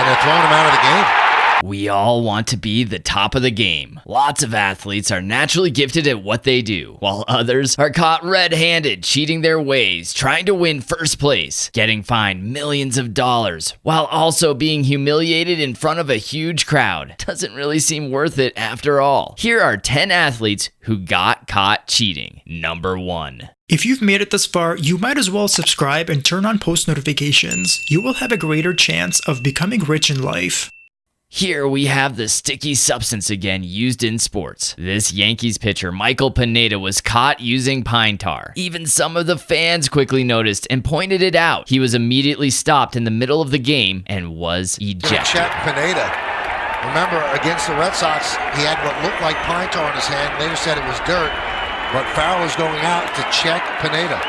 And they're throwing him out of the game. We all want to be the top of the game. Lots of athletes are naturally gifted at what they do, while others are caught red-handed cheating their ways, trying to win first place, getting fined millions of dollars, while also being humiliated in front of a huge crowd. Doesn't really seem worth it after all. Here are 10 athletes who got caught cheating. Number 1. If you've made it this far, you might as well subscribe and turn on post notifications. You will have a greater chance of becoming rich in life. Here we have the sticky substance again used in sports. This Yankees pitcher, Michael Pineda, was caught using pine tar. Even some of the fans quickly noticed and pointed it out. He was immediately stopped in the middle of the game and was ejected. Check Pineda. Remember, against the Red Sox, he had what looked like pine tar in his hand. Later said it was dirt, but Farrell was going out to check Pineda.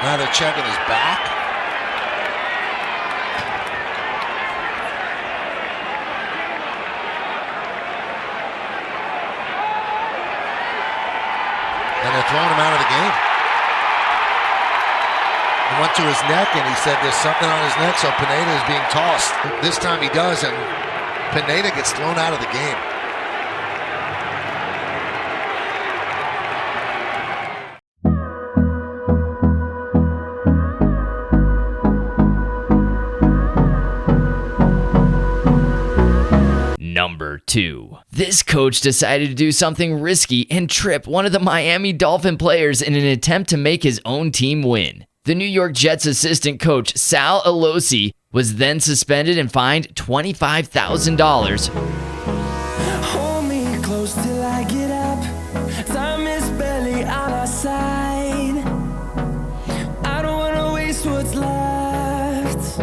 Now they're checking his back. And they're throwing him out of the game. He went to his neck and he said there's something on his neck, so Pineda is being tossed. This time he does, and Pineda gets thrown out of the game. Number 2. This coach decided to do something risky and trip one of the Miami Dolphin players in an attempt to make his own team win. The New York Jets assistant coach, Sal Alosi, was then suspended and fined $25,000. Hold me close till I get up. Time is barely on our side. I don't want to waste what's left.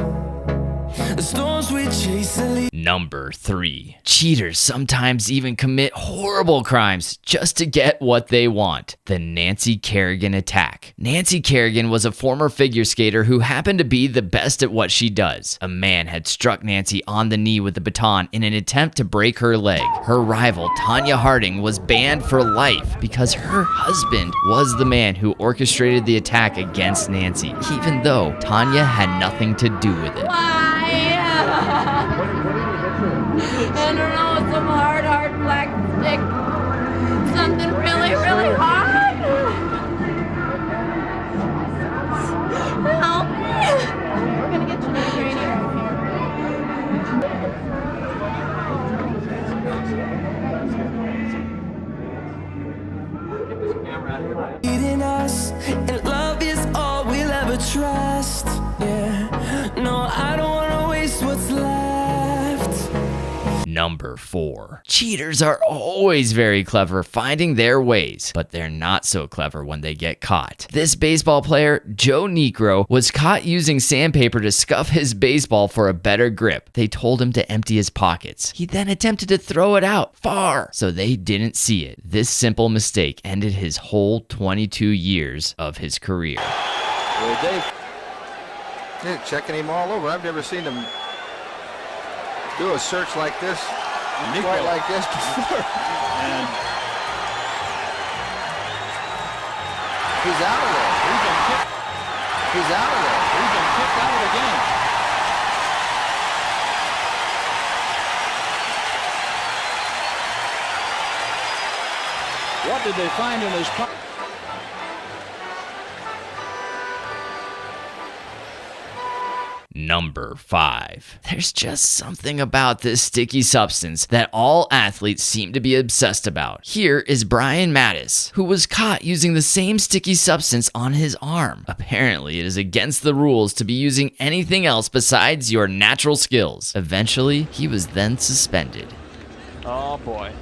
The storms we chase are leaving. Number 3. Cheaters sometimes even commit horrible crimes just to get what they want. The Nancy Kerrigan attack. Nancy Kerrigan was a former figure skater who happened to be the best at what she does. A man had struck Nancy on the knee with a baton in an attempt to break her leg. Her rival, Tanya Harding, was banned for life because her husband was the man who orchestrated the attack against Nancy, even though Tanya had nothing to do with it. I don't know, some hard black stick. Something really, really hard. Help me. We're gonna get you to the Eating us, and love is all we'll ever trust. Yeah, no, I don't want to waste what's left. Number 4. Cheaters are always very clever finding their ways, but they're not so clever when they get caught. This baseball player, Joe Niekro, was caught using sandpaper to scuff his baseball for a better grip. They told him to empty his pockets. He then attempted to throw it out far, so they didn't see it. This simple mistake ended his whole 22 years of his career. Well, Dave, yeah, checking him all over. I've never seen him do a search like this, quite like this before. And he's out of there. He's been kicked. He's out of there. He's been kicked out of the game. What did they find in his pocket? Number 5. There's just something about this sticky substance that all athletes seem to be obsessed about. Here is Brian Mattis, who was caught using the same sticky substance on his arm. Apparently, it is against the rules to be using anything else besides your natural skills. Eventually, he was then suspended. Oh boy.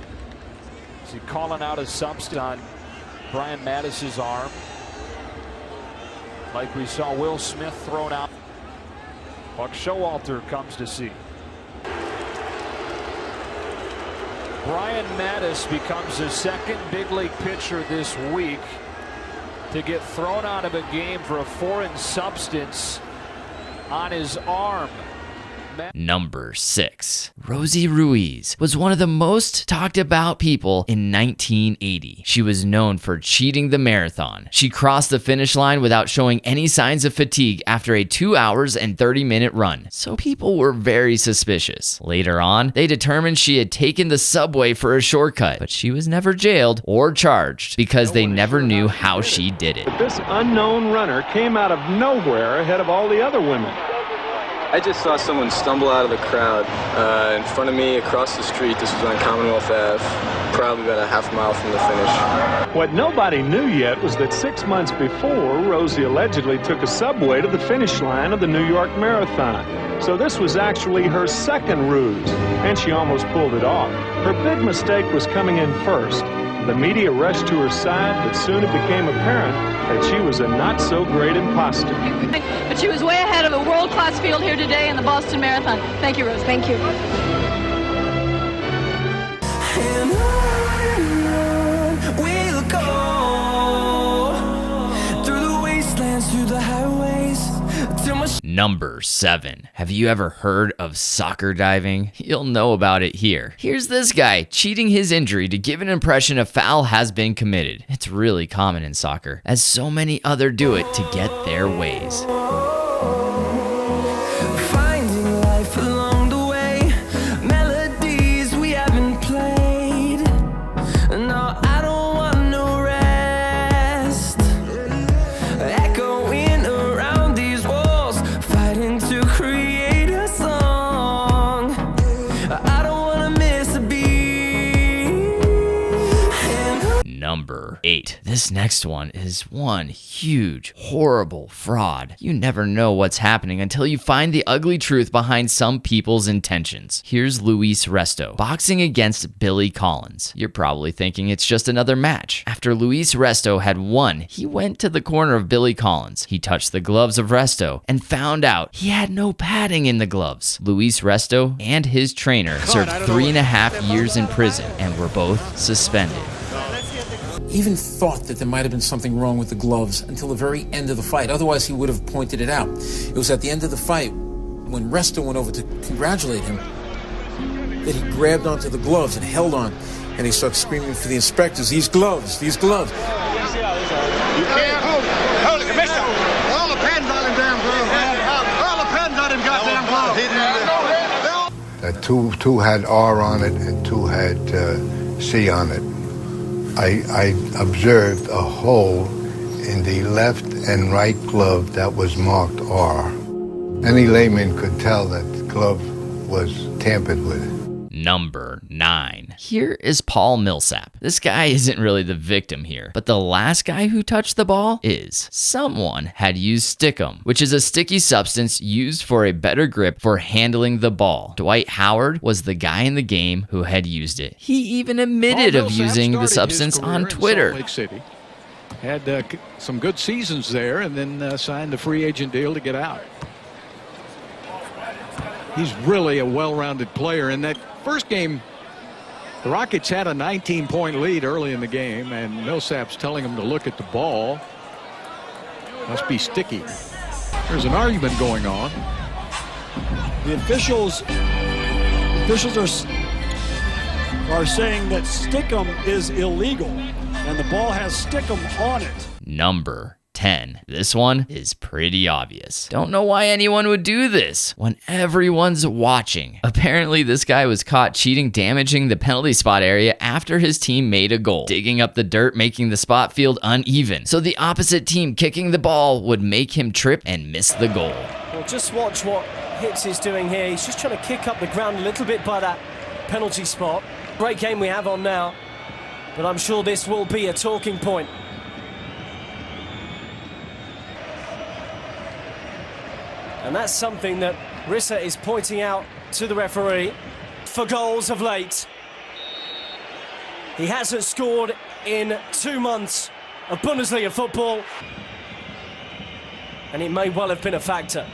Is he calling out a substance on Brian Mattis' arm? Like we saw Will Smith thrown out. Buck Showalter comes to see. Brian Mattis becomes the second big league pitcher this week to get thrown out of a game for a foreign substance on his arm. Number 6. Rosie Ruiz was one of the most talked about people in 1980. She was known for cheating the marathon. She crossed the finish line without showing any signs of fatigue after a 2 hours and 30-minute run, so people were very suspicious. Later on, they determined she had taken the subway for a shortcut, but she was never jailed or charged because they never knew how she did it. But this unknown runner came out of nowhere ahead of all the other women. I just saw someone stumble out of the crowd in front of me across the street. This was on Commonwealth Ave, probably about a half mile from the finish. What nobody knew yet was that 6 months before, Rosie allegedly took a subway to the finish line of the New York Marathon. So this was actually her second ruse, and she almost pulled it off. Her big mistake was coming in first. The media rushed to her side, but soon it became apparent that she was a not-so-great imposter. But she was way ahead of a world-class field here today in the Boston Marathon. Thank you, Rose. Thank you. And on we'll go through the wastelands, through the highways, till my Number 7. Have you ever heard of soccer diving? You'll know about it here. Here's this guy cheating his injury to give an impression a foul has been committed. It's really common in soccer, as so many other do it to get their ways. finding life along the way, melodies we haven't played. No, I don't want no rest. Echoing around these walls, fighting to create a song. I don't want to miss a beat. Number 8. This next one is one huge, horrible fraud. You never know what's happening until you find the ugly truth behind some people's intentions. Here's Luis Resto boxing against Billy Collins. You're probably thinking it's just another match. After Luis Resto had won, he went to the corner of Billy Collins. He touched the gloves of Resto and found out he had no padding in the gloves. Luis Resto and his trainer served 3.5 years in prison and were both suspended. He even thought that there might have been something wrong with the gloves until the very end of the fight. Otherwise, he would have pointed it out. It was at the end of the fight, when Resto went over to congratulate him, that he grabbed onto the gloves and held on, and he started screaming for the inspectors, "These gloves, these gloves." You can't hold it, Commissioner. All depends on him damn glove. All depends on him goddamn glove. That two had R on it and two had C on it. I observed a hole in the left and right glove that was marked R. Any layman could tell that the glove was tampered with. Number 9. Here is Paul Millsap. This guy isn't really the victim here, but the last guy who touched the ball is. Someone had used Stickum, which is a sticky substance used for a better grip for handling the ball. Dwight Howard was the guy in the game who had used it. He even admitted of using the substance on Twitter. Salt Lake City. Had some good seasons there and then signed a free agent deal to get out. He's really a well-rounded player. In that first game, the Rockets had a 19-point lead early in the game, and Millsap's telling him to look at the ball. Must be sticky. There's an argument going on. The officials are saying that Stickum is illegal, and the ball has Stickum on it. Number 10. This one is pretty obvious. Don't know why anyone would do this when everyone's watching. Apparently, this guy was caught cheating, damaging the penalty spot area after his team made a goal, digging up the dirt, making the spot field uneven. So the opposite team kicking the ball would make him trip and miss the goal. Well, just watch what Hitz is doing here. He's just trying to kick up the ground a little bit by that penalty spot. Great game we have on now, but I'm sure this will be a talking point. And that's something that Rissa is pointing out to the referee for goals of late. He hasn't scored in 2 months of Bundesliga football, and it may well have been a factor.